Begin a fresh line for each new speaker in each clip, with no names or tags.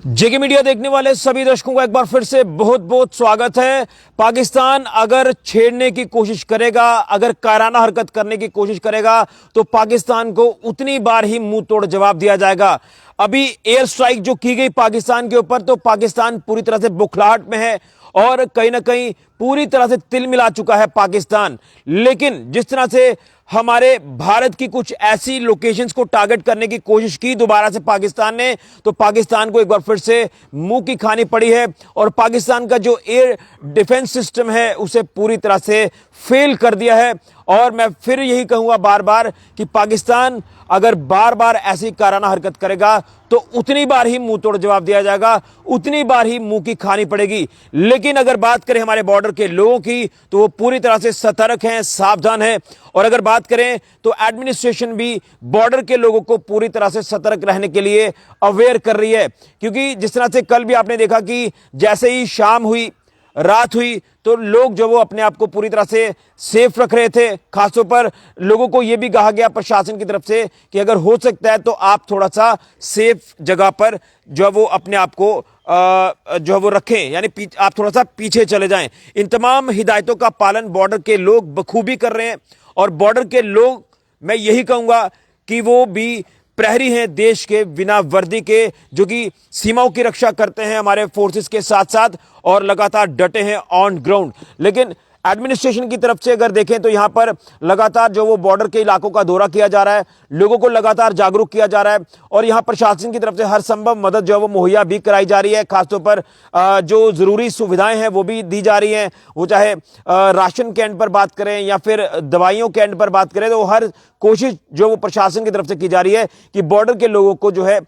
जेके media देखने वाले सभी दर्शकों का एक बार फिर से बहुत बहुत स्वागत है। पाकिस्तान अगर छेड़ने की कोशिश करेगा, अगर कायराना हरकत करने की कोशिश करेगा तो पाकिस्तान को उतनी बार ही मुंह तोड़ जवाब दिया जाएगा। अभी एयर स्ट्राइक जो की गई पाकिस्तान के ऊपर, तो पाकिस्तान पूरी तरह से बुखलाहट में है और कहीं ना कहीं पूरी तरह से तिल मिला चुका है पाकिस्तान। लेकिन जिस तरह से हमारे भारत की कुछ ऐसी लोकेशंस को टारगेट करने की कोशिश की दोबारा से पाकिस्तान ने, तो पाकिस्तान को एक बार फिर से मुंह की खानी पड़ी है और पाकिस्तान का जो एयर डिफेंस सिस्टम है उसे पूरी तरह से फेल कर दिया है। और मैं फिर यही कहूंगा बार बार कि पाकिस्तान अगर बार बार ऐसी कायराना हरकत करेगा तो उतनी बार ही मुंह तोड़ जवाब दिया जाएगा, उतनी बार ही मुंह की खानी पड़ेगी। लेकिन अगर बात करें हमारे बॉर्डर के लोगों की, तो वो पूरी तरह से सतर्क हैं, सावधान हैं। और अगर बात करें तो एडमिनिस्ट्रेशन भी बॉर्डर के लोगों को पूरी तरह से सतर्क रहने के लिए अवेयर कर रही है, क्योंकि जिस तरह से कल भी आपने देखा कि जैसे ही शाम हुई, रात हुई, तो लोग जो वो अपने आप को पूरी तरह से सेफ रख रहे थे। खासतौर पर लोगों को यह भी कहा गया प्रशासन की तरफ से कि अगर हो सकता है तो आप थोड़ा सा सेफ जगह पर जो वो अपने आप को जो वो रखें, यानी आप थोड़ा सा पीछे चले जाएं। इन तमाम हिदायतों का पालन बॉर्डर के लोग बखूबी कर रहे हैं और बॉर्डर के लोग, मैं यही कहूंगा कि वो भी प्रहरी हैं देश के बिना वर्दी के, जो कि सीमाओं की रक्षा करते हैं हमारे फोर्सेस के साथ साथ और लगातार डटे हैं ऑन ग्राउंड। लेकिन एडमिनिस्ट्रेशन की तरफ से अगर देखें तो यहां पर लगातार जो वो बॉर्डर के इलाकों का दौरा किया जा रहा है, लोगों को लगातार जागरूक किया जा रहा है और यहां प्रशासन की तरफ से हर संभव मदद जो है वो मुहैया भी कराई जा रही है। खासतौर पर जो जरूरी सुविधाएं हैं वो भी दी जा रही हैं, वो चाहे राशन के एंड पर बात करें या फिर दवाइयों के एंड पर बात करें, तो हर कोशिश जो वो प्रशासन की तरफ से की जा रही है कि बॉर्डर के लोगों को जो है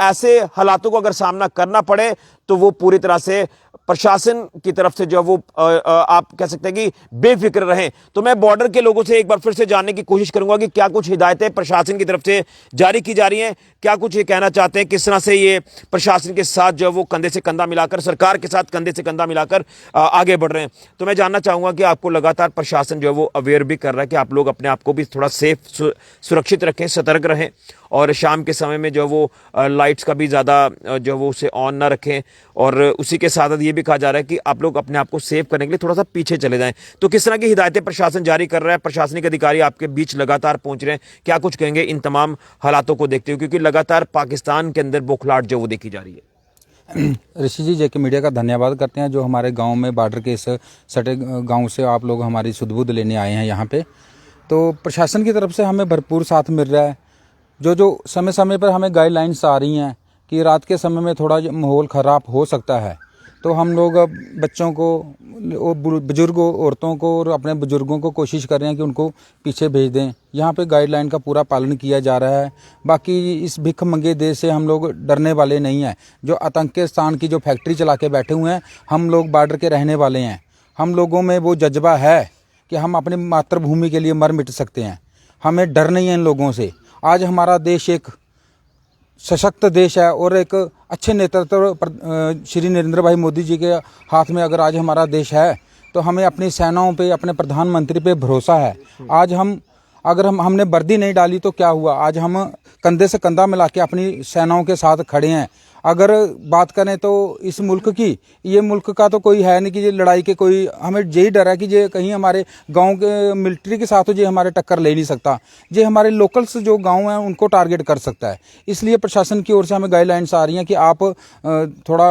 ऐसे हालातों को अगर सामना करना पड़े तो वो पूरी तरह से प्रशासन की तरफ से जो वो आप कह सकते हैं कि बेफिक्र रहें। तो मैं बॉर्डर के लोगों से एक बार फिर से जानने की कोशिश करूंगा कि क्या कुछ हिदायतें प्रशासन की तरफ से जारी की जा रही हैं, क्या कुछ ये कहना चाहते हैं, किस तरह से ये प्रशासन के साथ जो वो कंधे से कंधा मिलाकर, सरकार के साथ कंधे से कंधा मिलाकर आगे बढ़ रहे हैं। तो मैं जानना चाहूंगा कि आपको लगातार प्रशासन जो है वो अवेयर भी कर रहा है कि आप लोग अपने आप को भी थोड़ा सेफ, सुरक्षित रखें, सतर्क रहें और शाम के समय में जो वो लाइट्स का भी ज़्यादा जो वो उसे ऑन ना रखें। और उसी के साथ ये भी कहा जा रहा है कि आप लोग अपने आप को सेव करने के लिए थोड़ा सा पीछे चले जाएं। तो किस तरह की हिदायतें प्रशासन जारी कर रहा है, प्रशासनिक अधिकारी आपके बीच लगातार पहुंच रहे हैं, क्या कुछ कहेंगे इन तमाम हालातों को देखते हुए, क्योंकि लगातार पाकिस्तान के अंदर बौखलाहट जो वो देखी जा रही है।
ऋषि जी, जेके मीडिया का धन्यवाद करते हैं जो हमारे गांव में बॉर्डर के इस सटे गांव से आप लोग हमारी सुध-बुध लेने आए हैं यहाँ पे। तो प्रशासन की तरफ से हमें भरपूर साथ मिल रहा है। जो समय समय पर हमें गाइडलाइंस आ रही हैं कि रात के समय में थोड़ा माहौल ख़राब हो सकता है, तो हम लोग अब बच्चों को, बुजुर्गों, औरतों को और अपने बुजुर्गों को कोशिश कर रहे हैं कि उनको पीछे भेज दें। यहाँ पे गाइडलाइन का पूरा पालन किया जा रहा है। बाकी इस भिख मंगे देश से हम लोग डरने वाले नहीं हैं। जो आतंकिस्तान की जो फैक्ट्री चला के बैठे हुए हैं, हम लोग बॉर्डर के रहने वाले हैं। हम लोगों में वो जज्बा है कि हम अपनी मातृभूमि के लिए मर मिट सकते हैं। हमें डर नहीं है इन लोगों से। आज हमारा देश एक सशक्त देश है और एक अच्छे नेतृत्व श्री नरेंद्र भाई मोदी जी के हाथ में अगर आज हमारा देश है, तो हमें अपनी सेनाओं पे, अपने प्रधानमंत्री पे भरोसा है। आज अगर हमने वर्दी नहीं डाली तो क्या हुआ, आज हम कंधे से कंधा मिला के अपनी सेनाओं के साथ खड़े हैं। अगर बात करें तो इस मुल्क की, ये मुल्क का तो कोई है नहीं कि ये लड़ाई के कोई, हमें यही डर है कि ये कहीं हमारे गांव के मिलिट्री के साथ तो ये हमारे टक्कर ले नहीं सकता, ये हमारे लोकल्स जो गांव हैं उनको टारगेट कर सकता है। इसलिए प्रशासन की ओर से हमें गाइडलाइंस आ रही हैं कि आप थोड़ा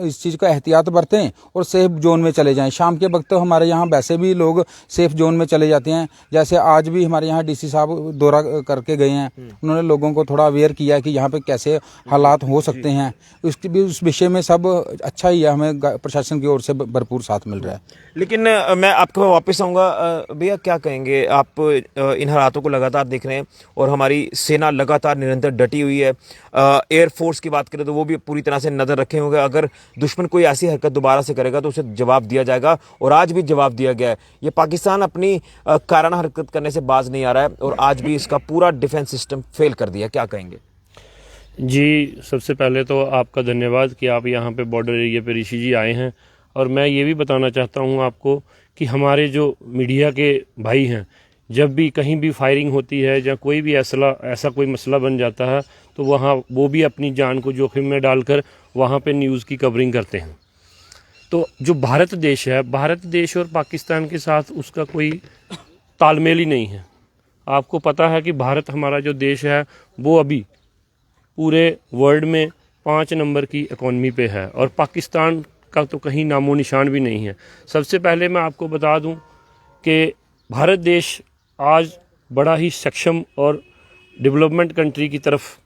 इस चीज़ का एहतियात बरतें और सेफ जोन में चले जाएँ। शाम के वक्त तो हमारे यहाँ वैसे भी लोग सेफ जोन में चले जाते हैं। जैसे आज भी हमारे यहाँ DC साहब दौरा करके गए हैं, उन्होंने लोगों को थोड़ा अवेयर किया कि यहाँ पे कैसे हालात हो सकते हैं। उसके भी उस विषय में सब अच्छा ही है, हमें प्रशासन की ओर से भरपूर साथ मिल रहा है।
लेकिन मैं आपको वापस आऊँगा, भैया क्या कहेंगे आप, इन हालातों को लगातार देख रहे हैं और हमारी सेना लगातार निरंतर डटी हुई है। एयरफोर्स की बात करें तो वो भी पूरी तरह से नज़र रखे होंगे, अगर दुश्मन कोई ऐसी हरकत दोबारा से करेगा तो उसे जवाब दिया जाएगा और आज भी जवाब दिया गया है। ये पाकिस्तान अपनी कायराना हरकत करने से बाज नहीं आ रहा है और आज भी इसका पूरा डिफेंस सिस्टम फेल कर दिया, क्या कहेंगे?
जी, सबसे पहले तो आपका धन्यवाद कि आप यहाँ पे बॉर्डर एरिया पे ऋषि जी आए हैं। और मैं ये भी बताना चाहता हूँ आपको कि हमारे जो मीडिया के भाई हैं, जब भी कहीं भी फायरिंग होती है या कोई भी ऐसा कोई मसला बन जाता है तो वहाँ वो भी अपनी जान को जोखिम में डालकर वहाँ पे न्यूज़ की कवरिंग करते हैं। तो जो भारत देश है, भारत देश और पाकिस्तान के साथ उसका कोई तालमेल ही नहीं है। आपको पता है कि भारत हमारा जो देश है वो अभी पूरे वर्ल्ड में 5 नंबर की इकॉनमी पे है और पाकिस्तान का तो कहीं नामो निशान भी नहीं है। सबसे पहले मैं आपको बता दूं कि भारत देश आज बड़ा ही सक्षम और डेवलपमेंट कंट्री की तरफ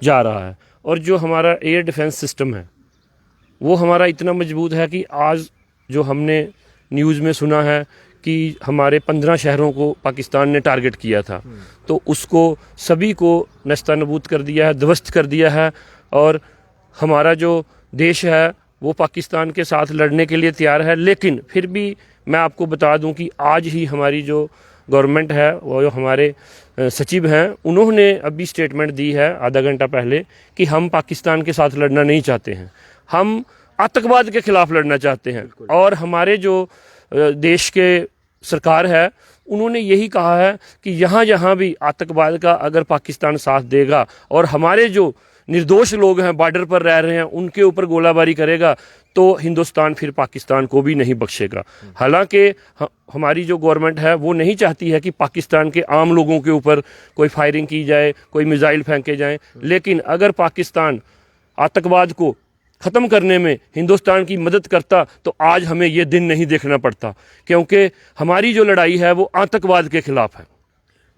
जा रहा है और जो हमारा एयर डिफेंस सिस्टम है वो हमारा इतना मजबूत है कि आज जो हमने न्यूज़ में सुना है कि हमारे 15 शहरों को पाकिस्तान ने टारगेट किया था, तो उसको सभी को नस्तानबूद कर दिया है, ध्वस्त कर दिया है और हमारा जो देश है वो पाकिस्तान के साथ लड़ने के लिए तैयार है। लेकिन फिर भी मैं आपको बता दूं कि आज ही हमारी जो गवर्नमेंट है, वो जो हमारे सचिव हैं, उन्होंने अभी स्टेटमेंट दी है आधा घंटा पहले कि हम पाकिस्तान के साथ लड़ना नहीं चाहते हैं, हम आतंकवाद के खिलाफ लड़ना चाहते हैं। और हमारे जो देश के सरकार है उन्होंने यही कहा है कि यहाँ जहाँ भी आतंकवाद का अगर पाकिस्तान साथ देगा और हमारे जो निर्दोष लोग हैं बॉर्डर पर रह रहे हैं उनके ऊपर गोलाबारी करेगा तो हिंदुस्तान फिर पाकिस्तान को भी नहीं बख्शेगा। हालांकि हमारी जो गवर्नमेंट है वो नहीं चाहती है कि पाकिस्तान के आम लोगों के ऊपर कोई फायरिंग की जाए, कोई मिसाइल फेंके जाएं, लेकिन अगर पाकिस्तान आतंकवाद को ख़त्म करने में हिंदुस्तान की मदद करता तो आज हमें ये दिन नहीं देखना पड़ता, क्योंकि हमारी जो लड़ाई है वो आतंकवाद के खिलाफ है।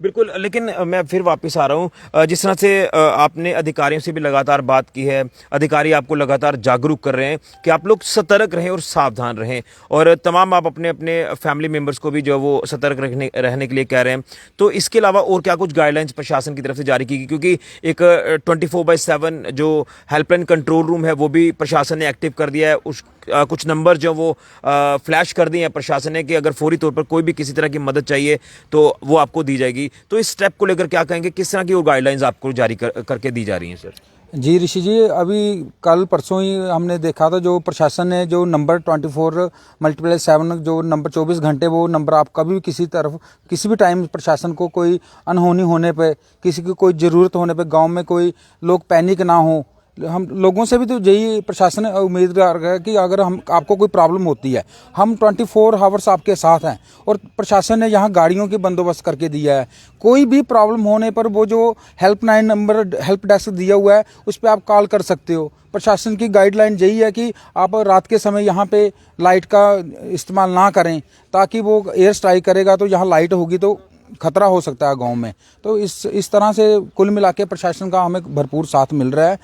बिल्कुल, लेकिन मैं फिर वापस आ रहा हूँ। जिस तरह से आपने अधिकारियों से भी लगातार बात की है, अधिकारी आपको लगातार जागरूक कर रहे हैं कि आप लोग सतर्क रहें और सावधान रहें और तमाम आप अपने अपने फैमिली मेम्बर्स को भी जो वो सतर्क रहने के लिए कह रहे हैं। तो इसके अलावा और क्या कुछ गाइडलाइंस प्रशासन की तरफ से जारी की गई, क्योंकि एक 24/7 जो हेल्पलाइन कंट्रोल रूम है वो भी प्रशासन ने एक्टिव कर दिया है। उस कुछ नंबर जो वो फ्लैश कर दिए हैं प्रशासन ने कि अगर फौरी तौर पर कोई भी किसी तरह की मदद चाहिए तो वो आपको दी जाएगी। तो इस स्टेप को लेकर क्या कहेंगे, किस तरह की वो गाइडलाइंस आपको जारी करके दी जा रही हैं सर?
जी ऋषि जी, अभी कल परसों ही हमने देखा था जो प्रशासन ने जो नंबर 24/7 जो नंबर 24 घंटे, वो नंबर आप कभी भी किसी तरफ किसी भी टाइम प्रशासन को कोई अनहोनी होने पे, किसी की कोई ज़रूरत होने पे, गांव में कोई लोग पैनिक ना हो, हम लोगों से भी तो यही प्रशासन उम्मीद कर रहा है कि अगर हम आपको कोई प्रॉब्लम होती है हम 24 आवर्स आपके साथ हैं। और प्रशासन ने यहाँ गाड़ियों की बंदोबस्त करके दिया है। कोई भी प्रॉब्लम होने पर वो जो हेल्पलाइन नंबर, हेल्प डेस्क दिया हुआ है, उस पर आप कॉल कर सकते हो। प्रशासन की गाइडलाइन यही है कि आप रात के समय यहाँ पे लाइट का इस्तेमाल ना करें, ताकि वो एयर स्ट्राइक करेगा तो यहाँ लाइट होगी तो खतरा हो सकता है गांव में। तो इस तरह से कुल मिला के प्रशासन का हमें भरपूर साथ मिल रहा है।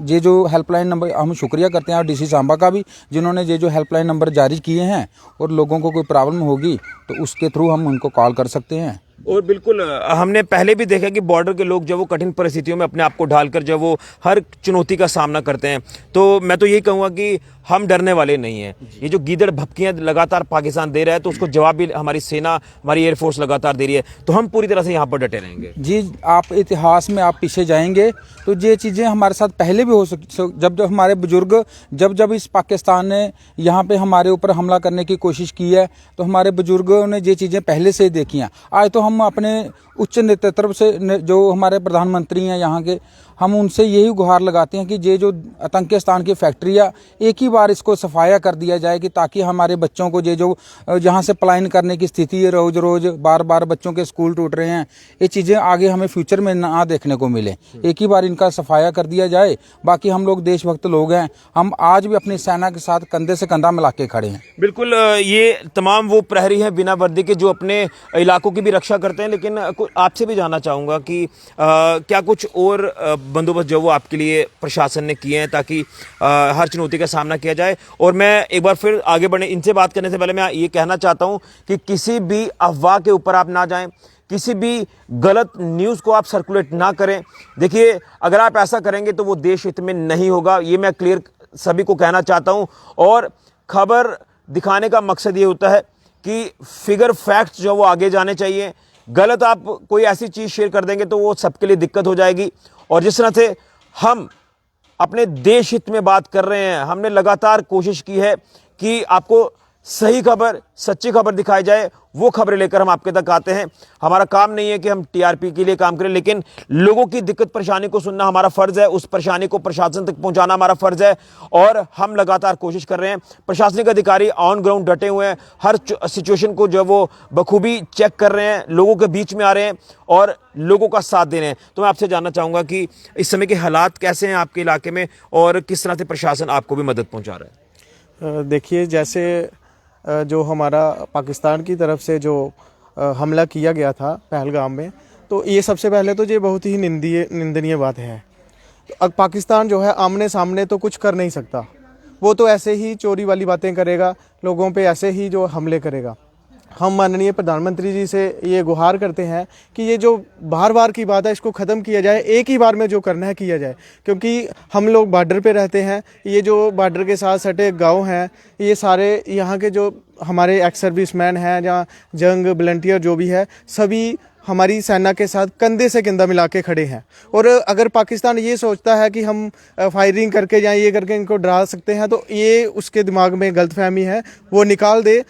ये जो हेल्पलाइन नंबर, हम शुक्रिया करते हैं और डीसी सांबा का भी, जिन्होंने ये जो हेल्पलाइन नंबर जारी किए हैं और लोगों को कोई प्रॉब्लम होगी तो उसके थ्रू हम उनको कॉल कर सकते हैं।
और बिल्कुल हमने पहले भी देखा कि बॉर्डर के लोग जब वो कठिन परिस्थितियों में अपने आप को ढालकर जब वो हर चुनौती का सामना करते हैं, तो मैं तो यही कहूँगा कि हम डरने वाले नहीं हैं। ये जो गीदड़ भपकियाँ लगातार पाकिस्तान दे रहा है तो उसको जवाब भी हमारी सेना, हमारी एयरफोर्स लगातार दे रही है, तो हम पूरी तरह से यहाँ पर डटे रहेंगे।
जी, आप इतिहास में आप पीछे जाएंगे तो ये चीज़ें हमारे साथ पहले भी हो सकती, जब हमारे बुजुर्ग जब इस पाकिस्तान ने यहाँ पे हमारे ऊपर हमला करने की कोशिश की है तो हमारे बुजुर्गों ने ये चीज़ें पहले से ही देखी हैं। आज तो हम अपने उच्च नेतृत्व से, जो हमारे प्रधानमंत्री हैं यहाँ के, हम उनसे यही गुहार लगाते हैं कि ये जो आतंकिस्तान की फैक्ट्री है एक ही बार इसको सफाया कर दिया जाए, कि ताकि हमारे बच्चों को ये जो यहाँ से पलायन करने की स्थिति है, रोज़ रोज़ बार बार बच्चों के स्कूल टूट रहे हैं, ये चीज़ें आगे हमें फ्यूचर में ना देखने को मिले। एक ही बार इनका सफाया कर दिया जाए। बाकी हम लोग देशभक्त लोग हैं, हम आज भी अपनी सेना के साथ कंधे से कंधा मिला के खड़े हैं।
बिल्कुल, ये तमाम वो प्रहरी हैं बिना वर्दी के जो अपने इलाकों की भी रक्षा करते हैं। लेकिन आपसे भी जानना चाहूँगा कि क्या कुछ और बंदोबस्त जो वो आपके लिए प्रशासन ने किए हैं ताकि हर चुनौती का सामना किया जाए। और मैं एक बार फिर आगे बढ़ने, इनसे बात करने से पहले मैं ये कहना चाहता हूँ कि किसी भी अफवाह के ऊपर आप ना जाएं, किसी भी गलत न्यूज़ को आप सर्कुलेट ना करें। देखिए, अगर आप ऐसा करेंगे तो वो देश हित में नहीं होगा, ये मैं क्लियर सभी को कहना चाहता हूँ। और खबर दिखाने का मकसद ये होता है कि फिगर फैक्ट्स जो वो आगे जाने चाहिए। गलत आप कोई ऐसी चीज़ शेयर कर देंगे तो वो सबके लिए दिक्कत हो जाएगी। और जिस तरह से हम अपने देश हित में बात कर रहे हैं, हमने लगातार कोशिश की है कि आपको सही खबर, सच्ची खबर दिखाई जाए, वो खबरें लेकर हम आपके तक आते हैं। हमारा काम नहीं है कि हम टीआरपी के लिए काम करें, लेकिन लोगों की दिक्कत परेशानी को सुनना हमारा फर्ज है, उस परेशानी को प्रशासन तक पहुंचाना हमारा फर्ज है और हम लगातार कोशिश कर रहे हैं। प्रशासनिक अधिकारी ऑन ग्राउंड डटे हुए हैं, हर सिचुएशन को जो वो बखूबी चेक कर रहे हैं, लोगों के बीच में आ रहे हैं और लोगों का साथ दे रहे हैं। तो मैं आपसे जानना चाहूंगा कि इस समय के हालात कैसे हैं आपके इलाके में और किस तरह से प्रशासन आपको भी मदद पहुंचा रहा है?
देखिए, जैसे जो हमारा पाकिस्तान की तरफ से जो हमला किया गया था पहलगाम में, तो ये सबसे पहले तो ये बहुत ही निंदनीय बात है। तो अब पाकिस्तान जो है आमने सामने तो कुछ कर नहीं सकता, वो तो ऐसे ही चोरी वाली बातें करेगा, लोगों पे ऐसे ही जो हमले करेगा। हम माननीय प्रधानमंत्री जी से ये गुहार करते हैं कि ये जो बार बार की बात है इसको ख़त्म किया जाए, एक ही बार में जो करना है किया जाए, क्योंकि हम लोग बॉर्डर पे रहते हैं। ये जो बॉर्डर के साथ सटे गांव हैं, ये सारे यहाँ के जो हमारे एक्स सर्विसमैन हैं, जहाँ जंग वॉलंटियर जो भी है, सभी हमारी सेना के साथ कंधे से कंधा मिला के खड़े हैं। और अगर पाकिस्तान ये सोचता है कि हम फायरिंग करके या ये करके इनको डरा सकते हैं, तो ये उसके दिमाग में गलतफहमी है, वो निकाल दे।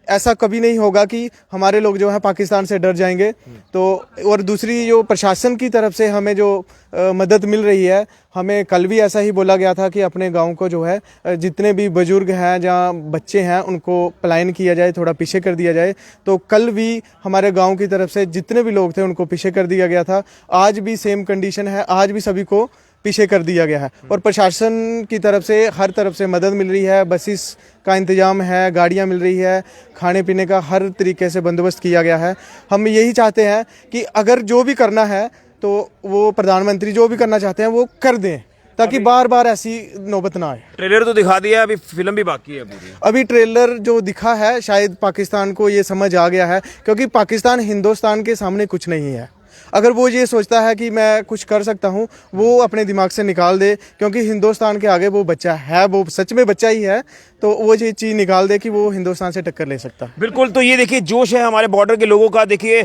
ऐसा कभी नहीं होगा कि हमारे लोग जो है पाकिस्तान से डर जाएंगे। तो और दूसरी जो प्रशासन की तरफ से हमें जो मदद मिल रही है, हमें कल भी ऐसा ही बोला गया था कि अपने गांव को जो है जितने भी बुजुर्ग हैं, जहाँ बच्चे हैं, उनको पलायन किया जाए, थोड़ा पीछे कर दिया जाए। तो कल भी हमारे गांव की तरफ से जितने भी लोग थे उनको पीछे कर दिया गया था। आज भी सेम कंडीशन है, आज भी सभी को पीछे कर दिया गया है। और प्रशासन की तरफ से हर तरफ से मदद मिल रही है, बसेस का इंतजाम है, गाड़ियां मिल रही है, खाने पीने का हर तरीके से बंदोबस्त किया गया है। हम यही चाहते हैं कि अगर जो भी करना है तो वो प्रधानमंत्री जो भी करना चाहते हैं वो कर दें, ताकि बार बार ऐसी नौबत ना आए।
ट्रेलर तो दिखा दिया, अभी फिल्म भी बाकी है पूरी।
अभी ट्रेलर जो दिखा है, शायद पाकिस्तान को ये समझ आ गया है, क्योंकि पाकिस्तान हिंदुस्तान के सामने कुछ नहीं है। अगर वो ये सोचता है कि मैं कुछ कर सकता हूँ, वो अपने दिमाग से निकाल दे, क्योंकि हिंदुस्तान के आगे वो बच्चा है, वो सच में बच्चा ही है। तो वो ये चीज़ निकाल दे कि वो हिंदुस्तान से टक्कर ले सकता है।
बिल्कुल। तो ये देखिए जोश है हमारे बॉर्डर के लोगों का। देखिए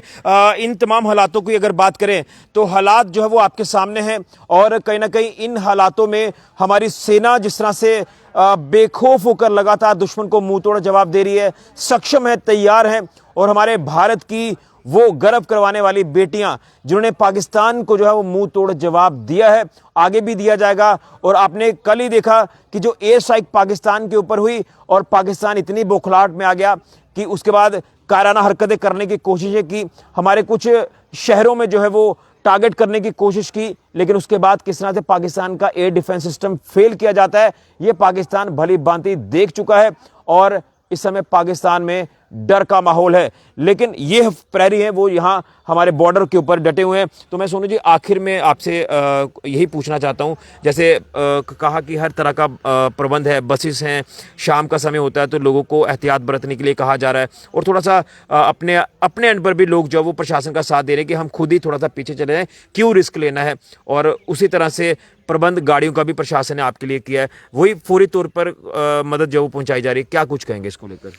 इन तमाम हालातों की अगर बात करें तो हालात जो है वो आपके सामने हैं और कहीं ना कहीं इन हालातों में हमारी सेना जिस तरह से बेखौफ होकर लगातार दुश्मन को मुंह तोड़ जवाब दे रही है, सक्षम है, तैयार है। और हमारे भारत की वो गर्व करवाने वाली बेटियां जिन्होंने पाकिस्तान को जो है वो मुंह तोड़ जवाब दिया है, आगे भी दिया जाएगा। और आपने कल ही देखा कि जो एयर स्ट्राइक पाकिस्तान के ऊपर हुई और पाकिस्तान इतनी बौखलाहट में आ गया कि उसके बाद कायराना हरकतें करने की कोशिशें की, हमारे कुछ शहरों में जो है वो टारगेट करने की कोशिश की, लेकिन उसके बाद किस तरह से पाकिस्तान का एयर डिफेंस सिस्टम फेल किया जाता है, ये पाकिस्तान भली भांति देख चुका है। और इस समय पाकिस्तान में डर का माहौल है, लेकिन ये प्रहरी हैं वो यहाँ हमारे बॉर्डर के ऊपर डटे हुए हैं। तो मैं सोनू जी आखिर में आपसे यही पूछना चाहता हूँ, जैसे कहा कि हर तरह का प्रबंध है, बसेस हैं, शाम का समय होता है तो लोगों को एहतियात बरतने के लिए कहा जा रहा है और थोड़ा सा अपने एंड पर भी लोग जो वो प्रशासन का साथ दे रहे हैं कि हम खुद ही थोड़ा सा पीछे चले जाएं, क्यों रिस्क लेना है। और उसी तरह से प्रबंध गाड़ियों का भी प्रशासन ने आपके लिए किया है, वही फौरी तौर पर मदद जो वो पहुँचाई जा रही है। क्या कुछ कहेंगे इसको लेकर?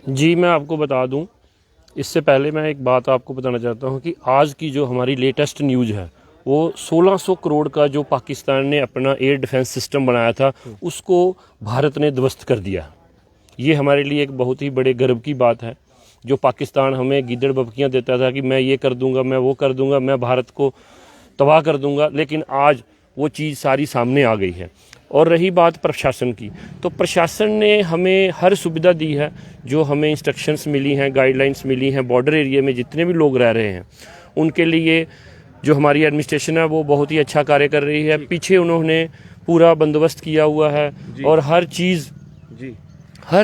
जी, मैं आपको बता दूं, इससे पहले मैं एक बात आपको बताना चाहता हूं कि आज की जो हमारी लेटेस्ट न्यूज़ है वो 1600 करोड़ का जो पाकिस्तान ने अपना एयर डिफेंस सिस्टम बनाया था उसको भारत ने ध्वस्त कर दिया। ये हमारे लिए एक बहुत ही बड़े गर्व की बात है। जो पाकिस्तान हमें गीदड़ बबकियाँ देता था कि मैं ये कर दूंगा, मैं वो कर दूंगा, मैं भारत को तबाह कर दूंगा, लेकिन आज वो चीज़ सारी सामने आ गई है। और रही बात प्रशासन की, तो प्रशासन ने हमें हर सुविधा दी है, जो हमें इंस्ट्रक्शंस मिली हैं, गाइडलाइंस मिली हैं। बॉर्डर एरिया में जितने भी लोग रह रहे हैं उनके लिए जो हमारी एडमिनिस्ट्रेशन है वो बहुत ही अच्छा कार्य कर रही है। पीछे उन्होंने पूरा बंदोबस्त किया हुआ है और हर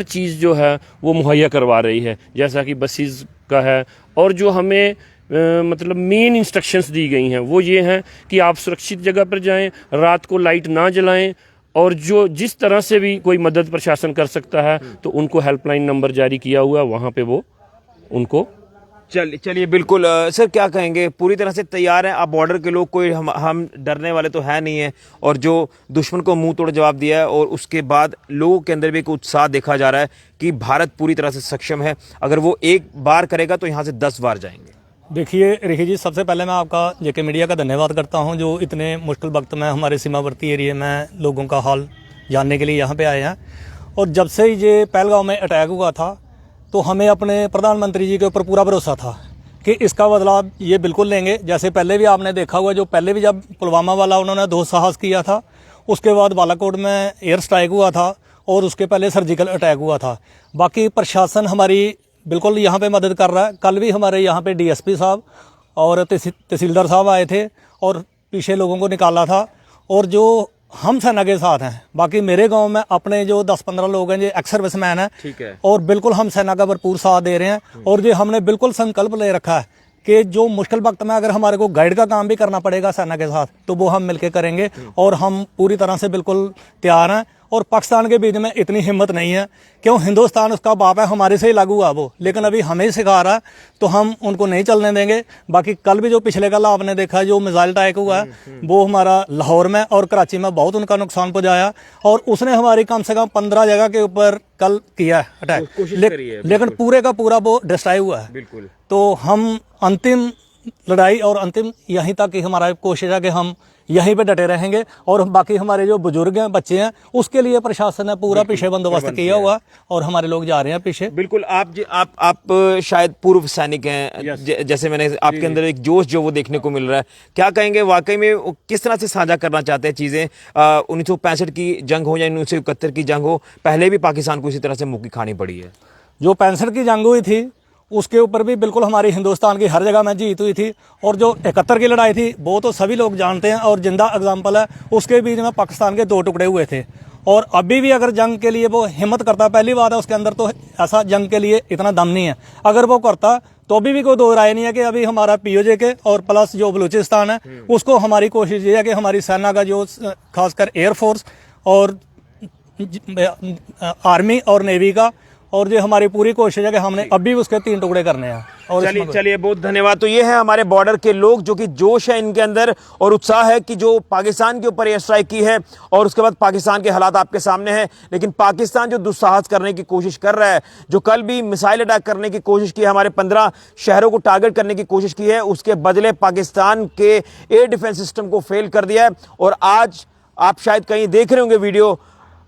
चीज़ जो है वो मुहैया करवा रही है, जैसा कि बसेस का है। और जो हमें मतलब मेन इंस्ट्रक्शंस दी गई हैं वो ये हैं कि आप सुरक्षित जगह पर जाएं, रात को लाइट ना जलाएं, और जो जिस तरह से भी कोई मदद प्रशासन कर सकता है तो उनको हेल्पलाइन नंबर जारी किया हुआ है, वहाँ पे वो उनको
चलिए बिल्कुल। सर क्या कहेंगे, पूरी तरह से तैयार हैं आप बॉर्डर के लोग? कोई हम डरने वाले तो है नहीं है, और जो दुश्मन को मुंह तोड़ जवाब दिया है और उसके बाद लोगों के अंदर भी एक उत्साह देखा जा रहा है कि भारत पूरी तरह से सक्षम है, अगर वो एक बार करेगा तो यहाँ से 10 बार जाएंगे।
देखिए रिखी जी, सबसे पहले मैं आपका जेके मीडिया का धन्यवाद करता हूं, जो इतने मुश्किल वक्त में हमारे सीमावर्ती एरिया में लोगों का हाल जानने के लिए यहाँ पे आए हैं। और जब से ये पहलगाम में अटैक हुआ था तो हमें अपने प्रधानमंत्री जी के ऊपर पूरा भरोसा था कि इसका बदलाव ये बिल्कुल लेंगे। जैसे पहले भी आपने देखा हुआ, जो पहले भी जब पुलवामा वाला उन्होंने दुस्साहस किया था, उसके बाद बालाकोट में एयर स्ट्राइक हुआ था और उसके पहले सर्जिकल अटैक हुआ था। बाकी प्रशासन हमारी बिल्कुल यहाँ पे मदद कर रहा है। कल भी हमारे यहाँ पे डीएसपी साहब और तहसीलदार साहब आए थे और पीछे लोगों को निकाला था, और जो हम सेना के साथ हैं। बाकी मेरे गांव में अपने जो 10-15 लोग हैं जो एक्स सर्विसमैन हैं,
ठीक है,
और बिल्कुल हम सेना का भरपूर साथ दे रहे हैं। और जो हमने बिल्कुल संकल्प ले रखा है कि जो मुश्किल वक्त में अगर हमारे को गाइड का काम भी करना पड़ेगा सेना के साथ, तो वो हम मिलके करेंगे। और हम पूरी तरह से बिल्कुल तैयार हैं। और पाकिस्तान के बीच में इतनी हिम्मत नहीं है, क्यों हिंदुस्तान उसका बाप है, हमारे से ही लागू हुआ वो, लेकिन अभी हमें ही सिखा रहा है, तो हम उनको नहीं चलने देंगे। बाकी कल भी जो पिछले कल आपने देखा जो मिसाइल अटैक हुआ है, वो हमारा लाहौर में और कराची में बहुत उनका नुकसान पहुंचाया, और उसने हमारी कम से कम 15 जगह के ऊपर कल किया है अटैक, लेकिन पूरे का पूरा वो डिस्ट्रॉय हुआ है।
बिल्कुल।
तो हम अंतिम लड़ाई और अंतिम यहीं तक की हमारा कोशिश है कि हम यहीं पे डटे रहेंगे। और बाकी हमारे जो बुजुर्ग हैं, बच्चे हैं, उसके लिए प्रशासन ने पूरा पीछे बंदोबस्त किया हुआ, और हमारे लोग जा रहे हैं पीछे।
बिल्कुल। आप शायद पूर्व सैनिक हैं, जैसे मैंने आपके अंदर एक जोश जो वो देखने को मिल रहा है, क्या कहेंगे वाकई में वो किस तरह से साझा करना चाहते हैं चीजें? 1965 की जंग हो या 1971 की जंग हो, पहले भी पाकिस्तान को इसी तरह से मुक्की खानी पड़ी है।
जो 65 की जंग हुई थी उसके ऊपर भी बिल्कुल हमारी हिंदुस्तान की हर जगह में जीत हुई थी, और जो 71 की लड़ाई थी वो तो सभी लोग जानते हैं और जिंदा एग्जाम्पल है। उसके बीच में पाकिस्तान के 2 टुकड़े हुए थे, और अभी भी अगर जंग के लिए वो हिम्मत करता, पहली बात है उसके अंदर तो ऐसा जंग के लिए इतना दम नहीं है। अगर वो करता तो अभी भी कोई दो राय नहीं है कि अभी हमारा पीओजे के और प्लस जो बलूचिस्तान है, उसको हमारी कोशिश ये है कि हमारी सेना का जो खासकर एयरफोर्स और आर्मी और नेवी का, और जो हमारी पूरी कोशिश है कि हमने अभी उसके 3 टुकड़े करने हैं। और
चलिए बहुत धन्यवाद। तो ये है हमारे बॉर्डर के लोग, जो कि जोश है इनके अंदर और उत्साह है कि जो पाकिस्तान के ऊपर एयर स्ट्राइक की है, और उसके बाद पाकिस्तान के हालात आपके सामने हैं। लेकिन पाकिस्तान जो दुस्साहस करने की कोशिश कर रहा है, जो कल भी मिसाइल अटैक करने की कोशिश की है, हमारे 15 शहरों को टारगेट करने की कोशिश की है, उसके बदले पाकिस्तान के एयर डिफेंस सिस्टम को फेल कर दिया है। और आज आप शायद कहीं देख रहे होंगे वीडियो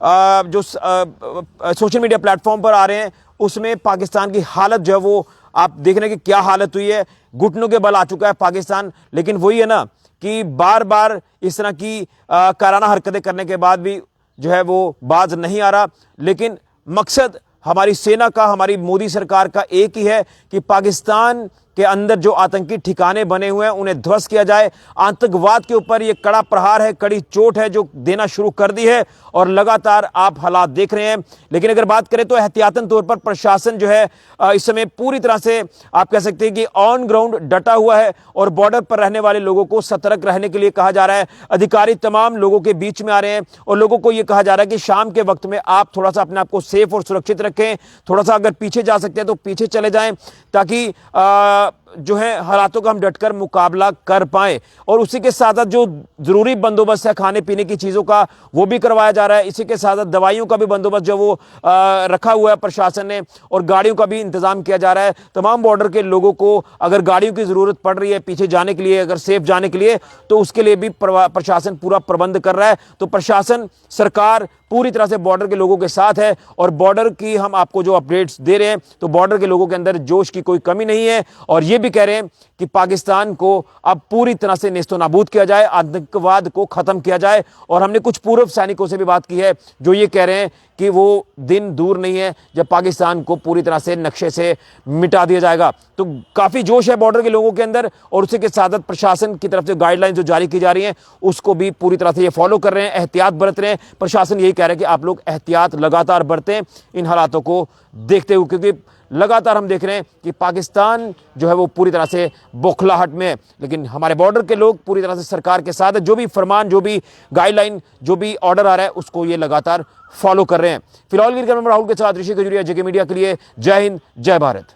जो सोशल मीडिया प्लेटफॉर्म पर आ रहे हैं, उसमें पाकिस्तान की हालत जो है वो आप देख रहे हैं कि क्या हालत हुई है। घुटनों के बल आ चुका है पाकिस्तान। लेकिन वही है ना कि बार बार इस तरह की काराना हरकतें करने के बाद भी जो है वो बाज नहीं आ रहा। लेकिन मकसद हमारी सेना का, हमारी मोदी सरकार का एक ही है कि पाकिस्तान के अंदर जो आतंकी ठिकाने बने हुए हैं उन्हें ध्वस्त किया जाए। आतंकवाद के ऊपर यह कड़ा प्रहार है, कड़ी चोट है जो देना शुरू कर दी है, और लगातार आप हालात देख रहे हैं। लेकिन अगर बात करें तो एहतियातन तौर पर प्रशासन जो है इस समय पूरी तरह से आप कह सकते हैं कि ऑन ग्राउंड डटा हुआ है, और बॉर्डर पर रहने वाले लोगों को सतर्क रहने के लिए कहा जा रहा है। अधिकारी तमाम लोगों के बीच में आ रहे हैं और लोगों को यह कहा जा रहा है कि शाम के वक्त में आप थोड़ा सा अपने आप को सेफ और सुरक्षित रखें। थोड़ा सा अगर पीछे जा सकते हैं तो पीछे चले जाएं, ताकि जो है हालातों का हम डटकर मुकाबला कर पाए। और उसी के साथ साथ जो जरूरी बंदोबस्त है खाने पीने की चीजों का, वो भी करवाया जा रहा है। इसी के साथ साथ दवाइयों का भी बंदोबस्त जो वो रखा हुआ है प्रशासन ने, और गाड़ियों का भी इंतजाम किया जा रहा है। तमाम बॉर्डर के लोगों को अगर गाड़ियों की जरूरत पड़ रही है पीछे जाने के लिए, अगर सेफ जाने के लिए, तो उसके लिए भी प्रशासन पूरा प्रबंध कर रहा है। तो प्रशासन, सरकार पूरी तरह से बॉर्डर के लोगों के साथ है, और बॉर्डर की हम आपको जो अपडेट्स दे रहे हैं, तो बॉर्डर के लोगों के अंदर जोश की कोई कमी नहीं है। और ये भी कह रहे हैं कि पाकिस्तान को अब पूरी तरह से नेस्तो नाबूद किया जाए, आतंकवाद को खत्म किया जाए। और हमने कुछ पूर्व सैनिकों से भी बात की है जो ये कह रहे हैं कि वो दिन दूर नहीं है जब पाकिस्तान को पूरी तरह से नक्शे से मिटा दिया जाएगा। तो काफी जोश है बॉर्डर के लोगों के अंदर, और उसी के साथ प्रशासन की तरफ से गाइडलाइन जो जारी की जा रही हैं उसको भी पूरी तरह से ये फॉलो कर रहे हैं, एहतियात बरत रहे हैं। प्रशासन यही कह रहा है कि आप लोग एहतियात लगातार बरतें इन हालातों को देखते हुए, क्योंकि लगातार हम देख रहे हैं कि पाकिस्तान जो है वो पूरी तरह से बौखलाहट में है। लेकिन हमारे बॉर्डर के लोग पूरी तरह से सरकार के साथ है, जो भी फरमान, जो भी गाइडलाइन, जो भी ऑर्डर आ रहा है उसको ये लगातार फॉलो कर रहे हैं। फिलहाल राहुल के साथ ऋषि खजूरिया, जेके मीडिया के लिए। जय हिंद, जय भारत।